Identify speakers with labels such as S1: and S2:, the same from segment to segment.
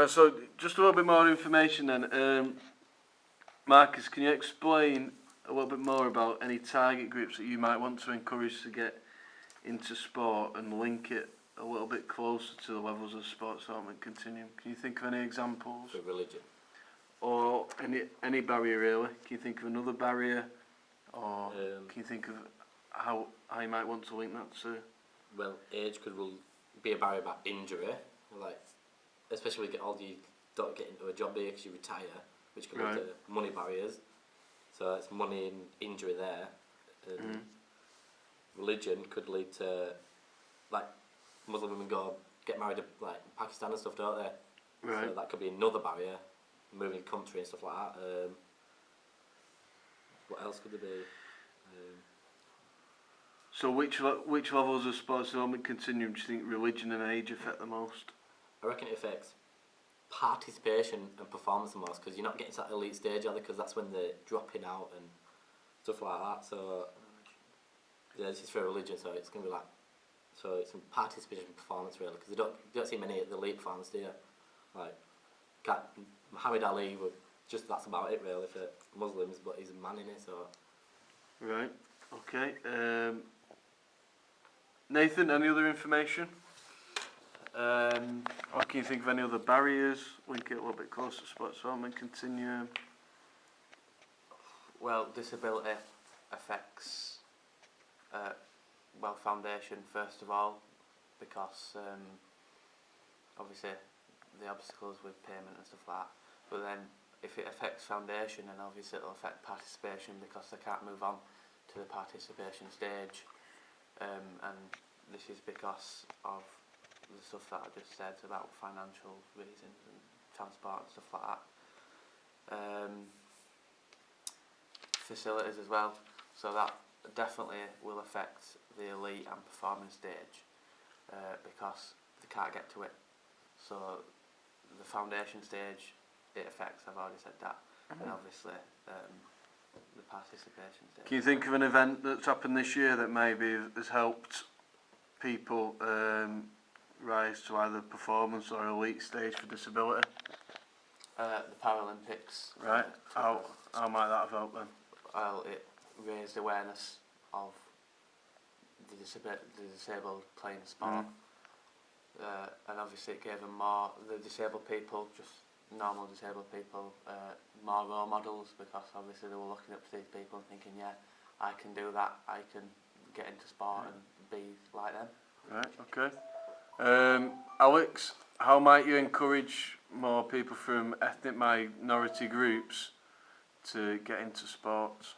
S1: So just a little bit more information then. Marcus, can you explain a little bit more about any target groups that you might want to encourage to get into sport and link it a little bit closer to the levels of sports development continuum? Can you think of any examples?
S2: For religion?
S1: Or any barrier really? Can you think of another barrier? Or can you think of how you might want to link that to?
S2: Well, age could be a barrier about injury, like especially when you get older, you don't get into a job here because you retire, which can lead to money barriers. So it's money and injury there. Religion could lead to, like, Muslim women get married like in Pakistan and stuff, don't they?
S1: Right.
S2: So that could be another barrier, moving country and stuff like that. What else could there be?
S1: So which levels of sports development continuum do you think religion and age affect the most?
S2: I reckon it affects participation and performance the most, because you're not getting to that elite stage, are they? Because that's when they're dropping out and stuff like that. So yeah, this is for religion, so it's going to be like, so it's in participation and performance really, because you don't see many of the elite performers, do you? Like Muhammad Ali, that's about it really for Muslims, but he's a man in it, so.
S1: Right. Okay. Nathan, any other information? Or can you think of any other barriers? Link it a little bit closer to sports development continuum.
S3: Well, disability affects foundation first of all, because obviously the obstacles with payment and stuff like that. But then if it affects foundation, then obviously it'll affect participation, because they can't move on to the participation stage. And this is because of the stuff that I just said about financial reasons and transport and stuff like that. Facilities as well, so that definitely will affect the elite and performance stage, because they can't get to it. So the foundation stage it affects, I've already said that, and obviously the participation stage.
S1: Can you think of an event that's happened this year that maybe has helped people rise to either performance or elite stage for disability?
S3: The Paralympics.
S1: Right. How might that have helped then?
S3: Well, it raised awareness of the disabled playing sport, and obviously it gave them the disabled people, just normal disabled people, more role models, because obviously they were looking up to these people and thinking, yeah, I can do that, I can get into sport and be like them.
S1: Right, okay. Alex, how might you encourage more people from ethnic minority groups to get into sports?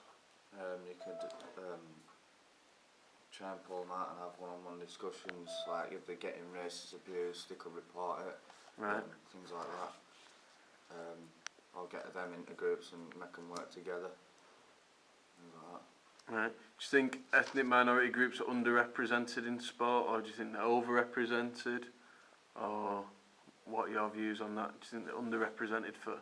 S4: You could try and pull them out and have one-on-one discussions, like if they're getting racist abuse, they could report it,
S1: right.
S4: Things like that. Or get them into groups and make them work together, things like that.
S1: Right. Do you think ethnic minority groups are underrepresented in sport, or do you think they're overrepresented? Or what are your views on that? Do you think they're underrepresented for,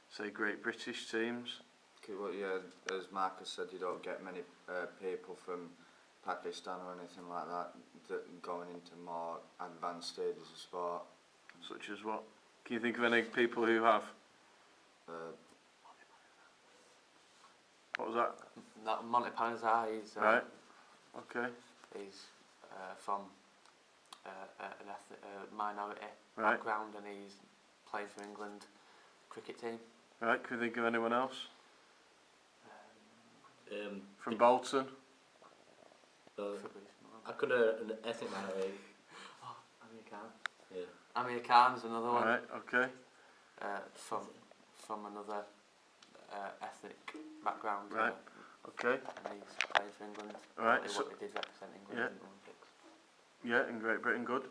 S1: say, Great British teams?
S4: Well, yeah, as Marcus said, you don't get many people from Pakistan or anything like that going into more advanced stages of sport.
S1: Such as what? Can you think of any people who have? What was that?
S3: That Monty Panzar, he's
S1: right. Okay.
S3: He's from an ethnic minority
S1: background,
S3: and he's playing for England cricket team.
S1: Right. Can you think of anyone else? From
S2: I
S1: Bolton?
S2: I could an ethnic minority.
S3: Oh, Amir Khan.
S2: Yeah.
S3: Amir Khan's another one.
S1: Right, okay.
S3: From another ethnic background.
S1: Right, okay.
S3: And he's playing for England.
S1: Right.
S3: He did represent England in the Olympics.
S1: Yeah, in Great Britain, good.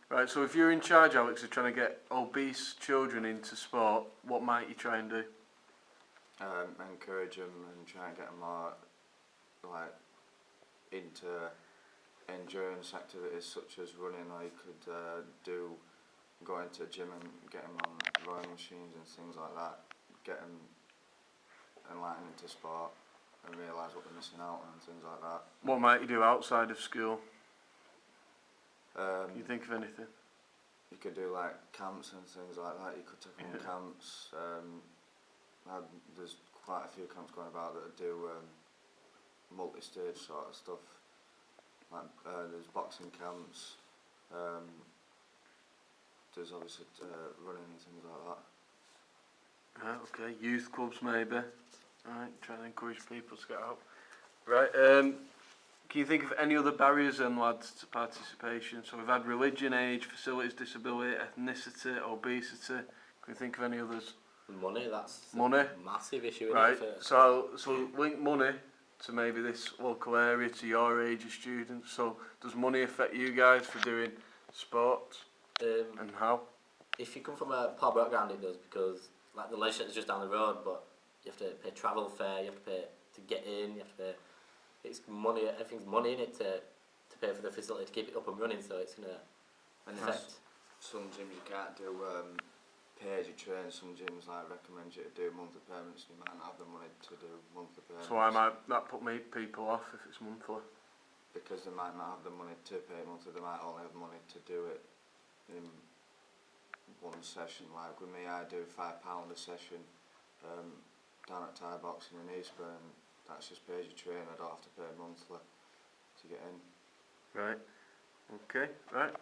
S1: Right, so if you're in charge, Alex, of trying to get obese children into sport, what might you try and do?
S4: Encourage them and try and get them more into endurance activities such as running, or you could go into a gym and get them on rowing machines and things like that, get them enlightened into sport and realise what they're missing out on and things like that.
S1: What might you do outside of school? Can you think of anything?
S4: you could do like camps and things like that. You could take them on
S1: Yeah.
S4: camps. There's quite a few camps going about that do multi-stage sort of stuff. Like there's boxing camps. There's obviously running and things like that.
S1: Right, okay, youth clubs maybe. Alright, trying to encourage people to get out. Right, can you think of any other barriers then, lads, to participation? So we've had religion, age, facilities, disability, ethnicity, obesity. Can you think of any others?
S2: Money, that's
S1: Money?
S2: a massive issue, isn't
S1: Right,
S2: it?
S1: so link money to maybe this local area, to your age of students. So does money affect you guys for doing sports, and how?
S2: If you come from a poor background, it does, because like the leisure centre's just down the road, but you have to pay travel fare, you have to pay to get in, you have to pay. It's money. Everything's money in it to pay for the facility to keep it up and running. So it's gonna
S4: And
S2: affect.
S4: some gyms you can't do pay as you train. Some gyms like recommend you to do monthly payments. You might not have the money to do monthly payments.
S1: So why might that put people off if it's monthly?
S4: Because they might not have the money to pay monthly. They might only have money to do it in one session. Like with me, I do £5 a session down at Thai Boxing in Eastbourne. That's just pay as you train. I don't have to pay monthly to get in.
S1: Right. Okay. Right.